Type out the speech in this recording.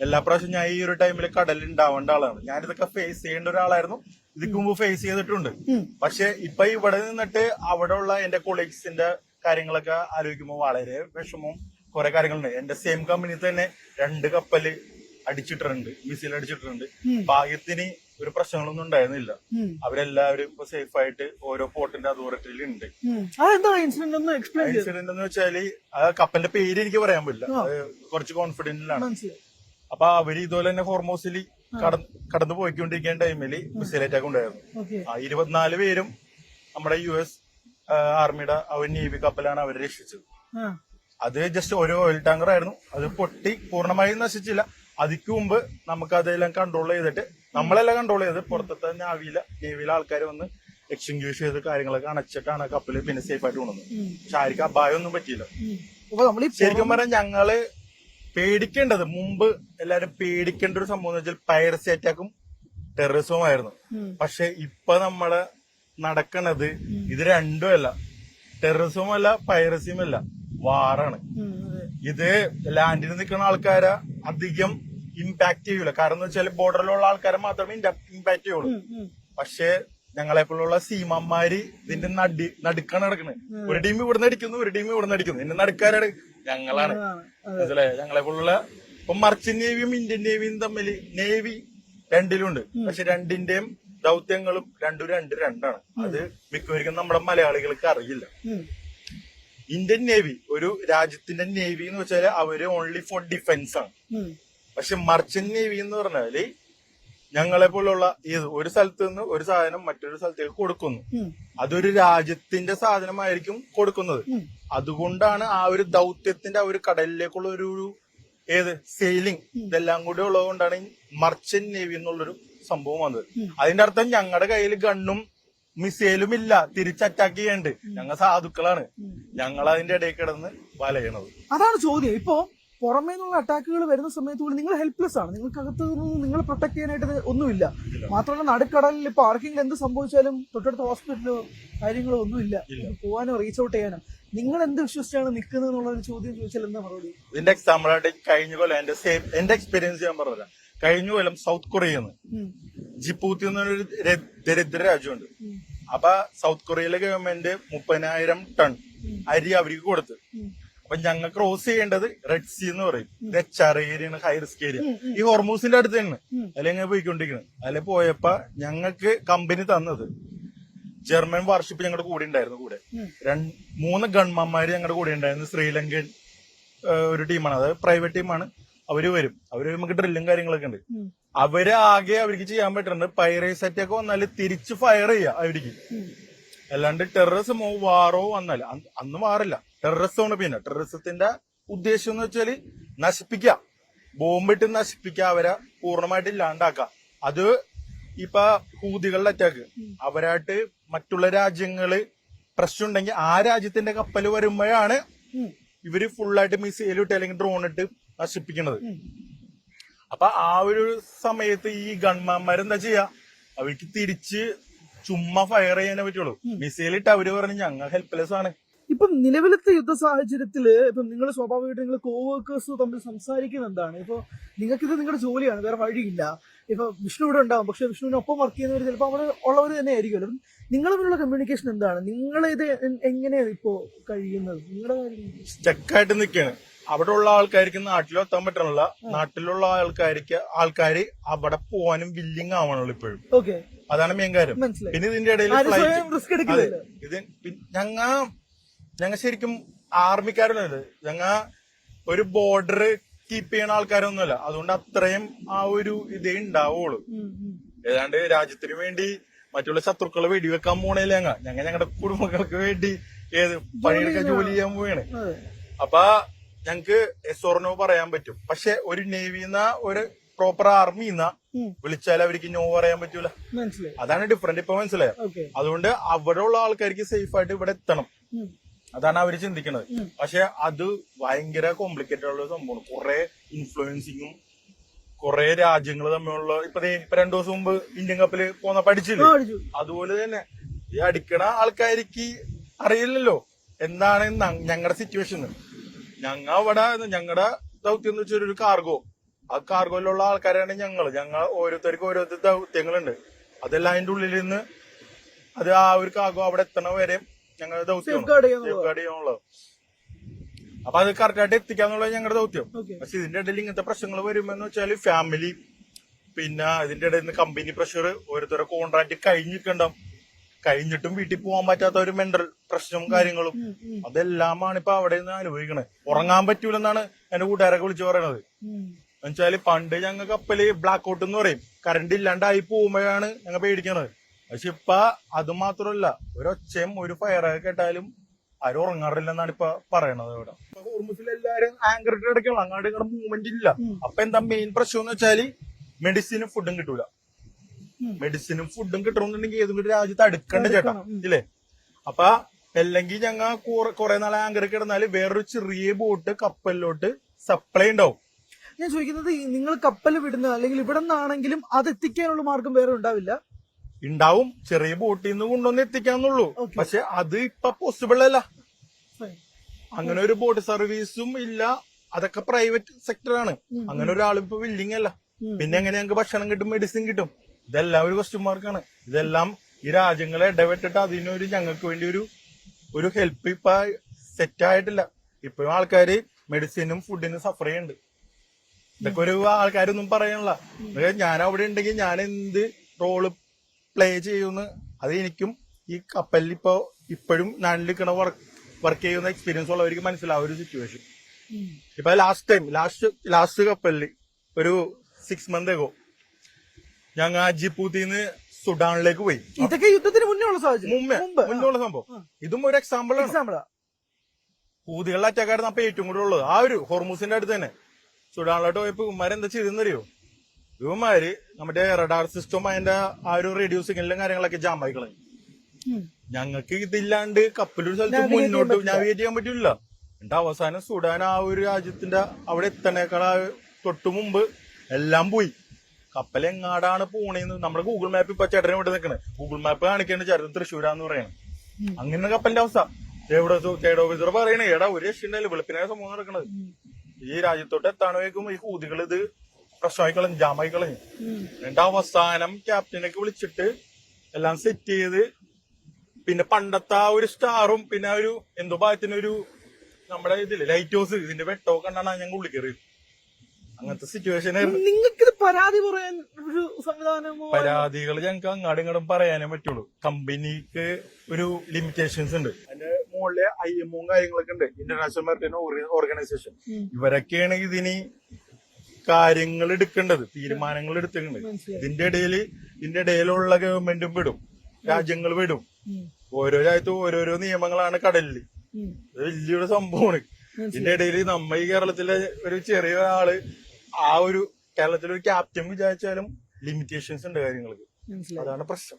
എല്ലാ പ്രാവശ്യം ഞാൻ ഈ ഒരു ടൈമിൽ കടലിൽ ഉണ്ടാവേണ്ട ആളാണ്. ഞാനിതൊക്കെ ഫേസ് ചെയ്യേണ്ട ഒരാളായിരുന്നു. ഇതിക്ക് മുമ്പ് ഫേസ് ചെയ്തിട്ടുണ്ട്. പക്ഷെ ഇപ്പൊ ഇവിടെ നിന്നിട്ട് അവിടെ ഉള്ള എന്റെ കൊളീഗ്സിന്റെ കാര്യങ്ങളൊക്കെ ആലോചിക്കുമ്പോൾ വളരെ വിഷമവും കുറെ കാര്യങ്ങളുണ്ട്. എന്റെ സെയിം കമ്പനി തന്നെ 2 കപ്പല് അടിച്ചിട്ടുണ്ട്, മിസൈൽ അടിച്ചിട്ടുണ്ട്. ഭാഗ്യത്തിന് ഒരു പ്രശ്നങ്ങളൊന്നും ഉണ്ടായിരുന്നില്ല. അവരെല്ലാവരും ഇപ്പൊ സേഫ് ആയിട്ട് ഓരോ പോർട്ടിന്റെ അതോറിറ്റിയിൽ ഉണ്ട്. ഇൻസിഡന്റ് എന്ന് വെച്ചാല് ആ കപ്പലിന്റെ പേര് എനിക്ക് പറയാൻ പറ്റില്ല, കുറച്ച് കോൺഫിഡന്റിലാണ്. അപ്പൊ അവര് ഇതുപോലെ തന്നെ ഹോർമോസിൽ കടന്നു പോയിക്കൊണ്ടിരിക്കുന്ന ടൈമില് മിസൈൽ അറ്റാക്ക് ഉണ്ടായിരുന്നു. 24 പേരും നമ്മുടെ US ആർമിയുടെ നേവി കപ്പലാണ് അവരെ രക്ഷിച്ചത്. അത് ജസ്റ്റ് ഒരു ഓയിൽ ടാങ്കർ ആയിരുന്നു. അത് പൊട്ടി പൂർണ്ണമായും നശിച്ചില്ല. അതിക്ക് മുമ്പ് നമുക്ക് അതെല്ലാം കൺട്രോൾ ചെയ്തിട്ട് നമ്മളെല്ലാം കൺട്രോൾ ചെയ്ത് പുറത്തത്തെ നേവിയിലെ ആൾക്കാർ വന്ന് എക്സ്റ്റിങ്ക്വിഷ് ചെയ്ത് കാര്യങ്ങളൊക്കെ അണച്ചിട്ടാണ് കപ്പല് പിന്നെ സേഫ് ആയിട്ട് കൊണ്ടുവന്നത്. പക്ഷെ ആർക്കും അപായമൊന്നും പറ്റിയില്ല. ശരിക്കും പറഞ്ഞാൽ ഞങ്ങള് പേടിക്കേണ്ടത് മുമ്പ് എല്ലാരും പേടിക്കേണ്ട ഒരു സംഭവം എന്ന് വെച്ചാൽ പൈറസി അറ്റാക്കും ടെററിസവും ആയിരുന്നു. പക്ഷെ ഇപ്പൊ നമ്മള് നടക്കണത് ഇത് രണ്ടും അല്ല, ടെററിസവും അല്ല പൈറസിയും അല്ല, വാറാണ്. ഇത് ലാൻഡിൽ നിൽക്കുന്ന ആൾക്കാരെ അധികം ഇമ്പാക്ട് ചെയ്യൂല. കാരണം എന്ന് വെച്ചാൽ ബോർഡറിലുള്ള ആൾക്കാരെ മാത്രമേ ഇമ്പാക്ട് ചെയ്യുള്ളൂ. പക്ഷെ ഞങ്ങളെപ്പോലുള്ള സീമന്മാര് ഇതിന്റെ നടുക്കാണ് നടക്കുന്നത്. ഒരു ടീം ഇവിടുന്ന് അടിക്കുന്നു, ഒരു ടീം ഇവിടുന്ന് അടിക്കുന്നു. ഇതിന്റെ നടുക്കാരാണ് ഞങ്ങളാണ്. മനസ്സിലായോ? ഞങ്ങളെപ്പോലുള്ള ഇപ്പൊ മർച്ചന്റ് നേവിയും ഇന്ത്യൻ നേവിയും തമ്മിൽ നേവി രണ്ടിലുണ്ട്. പക്ഷെ രണ്ടിന്റെയും ദൗത്യങ്ങളും രണ്ടാണ്. അത് മിക്കവർക്കും നമ്മുടെ മലയാളികൾക്ക് അറിയില്ല. ഇന്ത്യൻ നേവി ഒരു രാജ്യത്തിന്റെ നേവി എന്ന് വെച്ചാല് അവര് ഓൺലി ഫോർ ഡിഫൻസ് ആണ്. പക്ഷെ മർച്ചന്റ് നേവി എന്ന് പറഞ്ഞാല് ഞങ്ങളെ പോലുള്ള ഒരു സ്ഥലത്ത് നിന്ന് ഒരു സാധനം മറ്റൊരു സ്ഥലത്തേക്ക് കൊടുക്കുന്നു. അതൊരു രാജ്യത്തിന്റെ സാധനമായിരിക്കും കൊടുക്കുന്നത്. അതുകൊണ്ടാണ് ആ ഒരു ദൗത്യത്തിന്റെ ആ ഒരു കടലിലേക്കുള്ള ഒരു സെയിലിംഗ് ഇതെല്ലാം കൂടി ഉള്ളതുകൊണ്ടാണ് മർച്ചന്റ് നേവി എന്നുള്ളൊരു സംഭവം വന്നത്. അതിന്റെ അർത്ഥം ഞങ്ങളുടെ കയ്യിൽ ഗണ്ണും മിസൈലും ഇല്ല, തിരിച്ച് അറ്റാക്ക് ചെയ്യണ്ട്. ഞങ്ങൾ സാധുക്കളാണ്. ഞങ്ങൾ അതിന്റെ ഇടയിൽ കിടന്ന് വലയണത്. അതാണ് ചോദ്യം. ഇപ്പോ പുറമേ നിന്നുള്ള അറ്റാക്കുകൾ വരുന്ന സമയത്ത് പോലും നിങ്ങൾ ഹെൽപ്ലെസ് ആണ്. നിങ്ങൾക്ക് അകത്ത് നിങ്ങളെ പ്രൊട്ടക്ട് ചെയ്യാനായിട്ട് ഒന്നുമില്ല. മാത്രമല്ല നടുക്കടലിൽ ഇപ്പൊ ആർക്കെങ്കിലും എന്ത് സംഭവിച്ചാലും തൊട്ടടുത്ത ഹോസ്പിറ്റലോ കാര്യങ്ങളോ ഒന്നുമില്ല, പോകാനോ റീച്ച് ഔട്ട് ചെയ്യാനോ. നിങ്ങൾ എന്ത് വിശ്വസിച്ചാണ് നിൽക്കുന്നത് എന്നുള്ള ഒരു ചോദ്യം ചോദിച്ചാൽ എന്താ മറുപടി? ഇതിന്റെ എക്സാമ്പിൾ ആയിട്ട് കഴിഞ്ഞ കൊല്ലം എന്റെ എക്സ്പീരിയൻസ് ഞാൻ പറഞ്ഞുതരാം. കഴിഞ്ഞ കൊല്ലം സൗത്ത് കൊറിയന്ന് ജിബൂത്തി എന്നൊരു ദരിദ്ര രാജ്യമുണ്ട്. അപ്പൊ സൗത്ത് കൊറിയയിലെ ഗവൺമെന്റ് 30,000 ടൺ അരി അവർക്ക് കൊടുത്ത്. അപ്പൊ ഞങ്ങൾ ക്രോസ് ചെയ്യേണ്ടത് റെഡ് സീ എന്ന് പറയും. ഇത് HR area, high risk area. ഈ ഹോർമൂസിന്റെ അടുത്ത് തന്നെ അല്ലെങ്കിൽ പോയിക്കൊണ്ടിരിക്കുന്നത്. അതിൽ പോയപ്പോ ഞങ്ങൾക്ക് കമ്പനി തന്നത് ജർമ്മൻ വാർഷിപ്പ് ഞങ്ങളുടെ കൂടെ ഉണ്ടായിരുന്നു. കൂടെ 3 ഗൺമാന്മാര് ഞങ്ങളുടെ കൂടെ ഉണ്ടായിരുന്നു. ശ്രീലങ്കൻ ഒരു ടീമാണ്, അത് പ്രൈവറ്റ് ടീമാണ്. അവര് വരും. അവര് നമുക്ക് ഡ്രില്ലും കാര്യങ്ങളൊക്കെ ഉണ്ട്. അവർക്ക് ചെയ്യാൻ പറ്റുന്നുണ്ട് പൈറേസ് അറ്റാക്ക് വന്നാല് തിരിച്ച് ഫയർ ചെയ്യുക അവർക്ക്. അല്ലാണ്ട് ടെററിസമോ വാറോ വന്നാല് അന്ന് വാറില്ല, ടെററിസമാണ്. പിന്നെ ടെററിസത്തിന്റെ ഉദ്ദേശം എന്ന് വെച്ചാല് നശിപ്പിക്കുക, ബോംബിട്ട് നശിപ്പിക്കുക, അവരെ പൂർണ്ണമായിട്ട് ഇല്ലാണ്ടാക്കുക. അത് ഇപ്പൊ ഹൂതികളുടെ അറ്റാക്ക് അവരായിട്ട് മറ്റുള്ള രാജ്യങ്ങള് പ്രശ്നമുണ്ടെങ്കിൽ ആ രാജ്യത്തിന്റെ കപ്പൽ വരുമ്പോഴാണ് ഇവര് ഫുള്ളായിട്ട് മിസൈൽ ഇട്ട് അല്ലെങ്കിൽ ഡ്രോൺ ഇട്ട് നശിപ്പിക്കുന്നത്. അപ്പൊ ആ ഒരു സമയത്ത് ഈ ഗൺമാന്മാരെന്താ ചെയ്യാ, അവർക്ക് തിരിച്ച് ചുമ്മാ ഫയർ ചെയ്യാനേ പറ്റുള്ളൂ. മിസൈൽ ഇട്ട് അവര് പറഞ്ഞ് ഞങ്ങൾ ഹെൽപ്ലെസ് ആണ്. ഇപ്പം നിലവിലത്തെ യുദ്ധ സാഹചര്യത്തില് ഇപ്പം നിങ്ങൾ സ്വാഭാവികമായിട്ട് നിങ്ങൾ കോവർക്കേഴ്സ് തമ്മിൽ സംസാരിക്കുന്നത് എന്താണ്? ഇപ്പൊ നിങ്ങൾക്കിത് നിങ്ങളുടെ ജോലിയാണ്, വേറെ വഴിയില്ല. ഇപ്പൊ വിഷ്ണു ഇവിടെ ഉണ്ടാവും, പക്ഷെ വിഷ്ണുവിനൊപ്പം വർക്ക് ചെയ്യുന്നവർ ചിലപ്പോൾ അവിടെ ഉള്ളവർ തന്നെ ആയിരിക്കുമല്ലോ. നിങ്ങൾ തമ്മിലുള്ള കമ്മ്യൂണിക്കേഷൻ എന്താണ്? നിങ്ങളിത് എങ്ങനെയാണ് ഇപ്പോ കഴിയുന്നത്? നിങ്ങളുടെ സ്റ്റക്കായിട്ട് നിൽക്കുകയാണ്. അവിടെ ഉള്ള ആൾക്കാർക്ക് നാട്ടിലും എത്താൻ പറ്റണില്ല. നാട്ടിലുള്ള ആൾക്കാര് അവിടെ പോവാനും വില്ലിങ് ആവണല്ലോ ഇപ്പോഴും. അതാണ് മെയിൻ കാര്യം. പിന്നെ ഇതിന്റെ ഇടയിൽ ഞങ്ങ ശരിക്കും ആർമിക്കാരൊന്നുമില്ല. ഞങ്ങ ഒരു ബോർഡർ കീപ്പ് ചെയ്യുന്ന ആൾക്കാരൊന്നുമല്ല. അതുകൊണ്ട് അത്രയും ആ ഒരു ഇതേ ഉണ്ടാവുള്ളൂ. ഏതാണ്ട് രാജ്യത്തിന് വേണ്ടി മറ്റുള്ള ശത്രുക്കളെ വെടിവെക്കാൻ പോണേല ഞങ്ങളുടെ കുടുംബങ്ങൾക്ക് വേണ്ടി പണിയെടുക്കാൻ ജോലി ചെയ്യാൻ പോവുകയാണ്. അപ്പൊ ഞങ്ങക്ക് എസ്ഓർനോ പറയാൻ പറ്റും. പക്ഷെ ഒരു നേവിന്ന ഒരു പ്രോപ്പർ ആർമിന്ന വിളിച്ചാൽ അവർക്ക് നോ പറയാൻ പറ്റൂല. അതാണ് ഡിഫറെന്റ്. ഇപ്പൊ മനസ്സിലായോ? അതുകൊണ്ട് അവിടെ ഉള്ള ആൾക്കാർക്ക് സേഫ് ആയിട്ട് ഇവിടെ എത്തണം. അതാണ് അവര് ചിന്തിക്കുന്നത്. പക്ഷെ അത് ഭയങ്കര കോംപ്ലിക്കേറ്റഡ് ഉള്ള സംഭവമാണ്. കുറെ ഇൻഫ്ലുവൻസിങ്ങും കുറെ രാജ്യങ്ങൾ തമ്മിലുള്ള ഇപ്പൊ 2 ദിവസം മുമ്പ് ഇന്ത്യൻ കപ്പല് പോന്ന പഠിച്ചില്ലേ? അതുപോലെ തന്നെ ഈ അടിക്കണ ആൾക്കാർക്ക് അറിയില്ലല്ലോ എന്താണ് ഞങ്ങളുടെ സിറ്റുവേഷൻ. ഞങ്ങളുടെ ദൗത്യം എന്ന് വെച്ചാൽ ഒരു കാർഗോ ആ കാർഗോയിലുള്ള ആൾക്കാരാണ് ഞങ്ങൾ ഓരോരുത്തർക്കും ഓരോരുത്തർ ദൗത്യങ്ങളുണ്ട്. അതെല്ലാം അതിന്റെ ഉള്ളിൽ നിന്ന് അത് ആ ഒരു കാർഗോ അവിടെ എത്തണ വരെ ഞങ്ങൾ ദൗത്യം ചെയ്യാനുള്ളത്. അപ്പൊ അത് കറക്റ്റായിട്ട് എത്തിക്കാന്നുള്ളത് ഞങ്ങളുടെ ദൗത്യം. പക്ഷെ ഇതിന്റെ ഇടയിൽ ഇങ്ങനത്തെ പ്രശ്നങ്ങൾ വരുമെന്ന് വെച്ചാൽ ഫാമിലി, പിന്നെ ഇതിന്റെ ഇടയിൽ നിന്ന് കമ്പനി പ്രഷർ, ഓരോരുത്തരുടെ കോൺട്രാക്ട് കഴിഞ്ഞിട്ടും വീട്ടിൽ പോകാൻ പറ്റാത്ത ഒരു മെന്റൽ പ്രശ്നവും കാര്യങ്ങളും അതെല്ലാമാണ് ഇപ്പൊ അവിടെ നിന്ന് അനുഭവിക്കണത്. ഉറങ്ങാൻ പറ്റൂലെന്നാണ് എന്റെ കൂട്ടുകാരൊക്കെ വിളിച്ചു പറയണത്. എന്നുവെച്ചാല് പണ്ട് ഞങ്ങൾ കപ്പല് ബ്ലാക്ക് ഔട്ട് എന്ന് പറയും, കറണ്ട് ഇല്ലാണ്ടായി പോകുമ്പോഴാണ് ഞങ്ങൾ പേടിക്കണത്. പക്ഷെ ഇപ്പൊ അത് മാത്രമല്ല, ഒരൊച്ചയും ഒരു ഫയറൊക്കെ കേട്ടാലും ആരും ഉറങ്ങാറില്ലെന്നാണ് ഇപ്പൊ പറയണത്. ഇവിടെ ഹോർമുസിൽ എല്ലാരും ആങ്കറിട്ട് കിടക്കണം, അങ്ങോട്ട് ഇങ്ങോട്ട് മൂവ്മെന്റ് ഇല്ല. അപ്പൊ എന്താ മെയിൻ പ്രശ്നം എന്ന് വെച്ചാല് മെഡിസിനും ഫുഡും കിട്ടൂല. മെഡിസിനും ഫുഡും കിട്ടണമെന്നുണ്ടെങ്കിൽ ഏതെങ്കിലും രാജ്യത്ത് അടുക്കണ്ട ചേട്ടാ, ഇല്ലേ? അപ്പൊ അല്ലെങ്കിൽ ഞങ്ങൾ കുറെ നാളെ ആങ്കർ കിടന്നാല് വേറൊരു ചെറിയ ബോട്ട് കപ്പലിലോട്ട് സപ്ലൈ ഉണ്ടാവും. ഞാൻ ചോദിക്കുന്നത്, നിങ്ങൾ കപ്പൽ വിടുന്ന അല്ലെങ്കിൽ ഇവിടെ നിന്നാണെങ്കിലും അത് എത്തിക്കാനുള്ള മാർഗം വേറെ ഉണ്ടാവും. ചെറിയ ബോട്ടിൽ നിന്ന് കൊണ്ടുവന്ന് എത്തിക്കാന്നുള്ളൂ. പക്ഷെ അത് ഇപ്പൊ പോസിബിൾ അല്ല. അങ്ങനെ ഒരു ബോട്ട് സർവീസും ഇല്ല. അതൊക്കെ പ്രൈവറ്റ് സെക്ടറാണ്. അങ്ങനെ ഒരാളും ഇപ്പൊ വില്ലിങ് അല്ല. പിന്നെ എങ്ങനെ ഞങ്ങൾക്ക് ഭക്ഷണം കിട്ടും, മെഡിസിൻ കിട്ടും? ഇതെല്ലാം ഒരു ക്വസ്റ്റ്യൻ മാർക്കാണ്. ഇതെല്ലാം ഈ രാജ്യങ്ങളെ ഇടപെട്ടിട്ട് അതിനൊരു ഞങ്ങൾക്ക് വേണ്ടി ഒരു ഹെൽപ്പ് ഇപ്പൊ സെറ്റ് ആയിട്ടില്ല. ഇപ്പോഴും ആൾക്കാര് മെഡിസിനും ഫുഡിനും സഫർ ചെയ്യുന്നുണ്ട്. ഇതൊക്കെ ഒരു ആൾക്കാരൊന്നും പറയണില്ല. ഞാൻ അവിടെ ഉണ്ടെങ്കിൽ ഞാൻ എന്ത് റോള് പ്ലേ ചെയ്യുമെന്ന് അത് എനിക്കും ഈ കപ്പലിൽ ഇപ്പോഴും നാട്ടിൽ നിൽക്കണ വർക്ക് ചെയ്യുന്ന എക്സ്പീരിയൻസ് ഉള്ളവർക്ക് മനസ്സിലാവും ഒരു സിറ്റുവേഷൻ. ഇപ്പൊ ലാസ്റ്റ് കപ്പലില് ഒരു 6 months ago ഞങ്ങൾ ജിബൂത്തിന്ന് സുഡാനിലേക്ക് പോയി. ഇതൊക്കെ യുദ്ധത്തിന് മുന്നേ ഉള്ള സംഭവം. ഇതും ഒരു എക്സാമ്പിളാണ്. ഹൂതികളുടെ അറ്റാക്കായിരുന്നു അപ്പൊ ഏറ്റവും കൂടുതൽ ഉള്ളത് ആ ഒരു ഹോർമൂസിന്റെ അടുത്ത് തന്നെ. സുഡാനിലോട്ട് പോയപ്പോ ഇവന്മാരെന്താ ചെയ്തെന്നറിയോ? ഇവന്മാര് നമ്മുടെ റഡാർ സിസ്റ്റം അതിന്റെ ആ ഒരു റേഡിയോ സിഗ്നലും കാര്യങ്ങളൊക്കെ ജാം ആയി കളഞ്ഞു. ഞങ്ങൾക്ക് ഇതില്ലാണ്ട് കപ്പലൊരു സ്ഥലത്ത് മുന്നോട്ട് നാവിഗേറ്റ് ചെയ്യാൻ പറ്റില്ല. എന്നിട്ട് അവസാനം സുഡാൻ ആ ഒരു രാജ്യത്തിന്റെ അവിടെ എത്തണേക്കാൾ തൊട്ടു മുമ്പ് എല്ലാം പോയി. കപ്പൽ എങ്ങാടാണ് പോണേന്ന് നമ്മുടെ ഗൂഗിൾ മാപ്പ് ഇപ്പൊ ചേട്ടനെ ഇവിടെ നിൽക്കണേ, ഗൂഗിൾ മാപ്പ് കാണിക്കേണ്ട ചേട്ടൻ തൃശ്ശൂരാന്ന് പറയണം. അങ്ങനെ കപ്പലിന്റെ അവസ്ഥ. കേഡ് ഓഫീസർ പറയണേ, എടാ ഒരു രക്ഷയുണ്ടായില്ല, വെളുപ്പിനായ സംഭവം നടക്കണത്. ഈ രാജ്യത്തോട്ട് എത്താണേക്കും ഈ ഹൂതികൾ ഇത് പ്രശ്നമായി കളഞ്ഞു, ജാമായി കളഞ്ഞു. എന്നിട്ട് അവസാനം ക്യാപ്റ്റനൊക്കെ വിളിച്ചിട്ട് എല്ലാം സെറ്റ് ചെയ്ത്, പിന്നെ പണ്ടത്തെ ആ ഒരു സ്റ്റാറും പിന്നെ ഒരു എന്തോ ഭാഗത്തിനൊരു നമ്മുടെ ഇതില് ലൈറ്റ് ഹൗസ് ഇതിന്റെ വെട്ടോ കണ്ടാണ് ഞങ്ങൾ ഉള്ളിൽ കയറി. അങ്ങനത്തെ സിറ്റുവേഷൻ ആയിരുന്നു. നിങ്ങൾക്ക് പരാതി പറയാൻ ഒരു സംവിധാനമോ? പരാതികൾ ഞങ്ങൾക്ക് അങ്ങാടും ഇങ്ങോട്ടും പറയാനേ പറ്റുള്ളൂ. കമ്പനിക്ക് ഒരു ലിമിറ്റേഷൻസ് ഉണ്ട്. അതിന്റെ മുകളിലെ IMO കാര്യങ്ങളൊക്കെ ഉണ്ട്, ഇന്റർനാഷണൽ മാരിടൈം ഓർഗനൈസേഷൻ. ഇവരൊക്കെയാണ് ഇതിന് കാര്യങ്ങൾ എടുക്കേണ്ടത്, തീരുമാനങ്ങൾ എടുത്തിട്ടുണ്ട്. ഇതിന്റെ ഇടയിലുള്ള ഗവൺമെന്റും വിടും, രാജ്യങ്ങൾ വിടും. ഓരോ രാജ്യത്തും ഓരോരോ നിയമങ്ങളാണ് കടലില്. വലിയൊരു സംഭവമാണ്. ഇതിന്റെ ഇടയിൽ നമ്മ ഈ കേരളത്തിലെ ഒരു ചെറിയ ആള് ആ ഒരു കേരളത്തിലെ ഒരു ക്യാപ്റ്റൻ വിചാരിച്ചാലും ലിമിറ്റേഷൻസ് ഉണ്ട് കാര്യങ്ങൾക്ക്. അതാണ് പ്രശ്നം.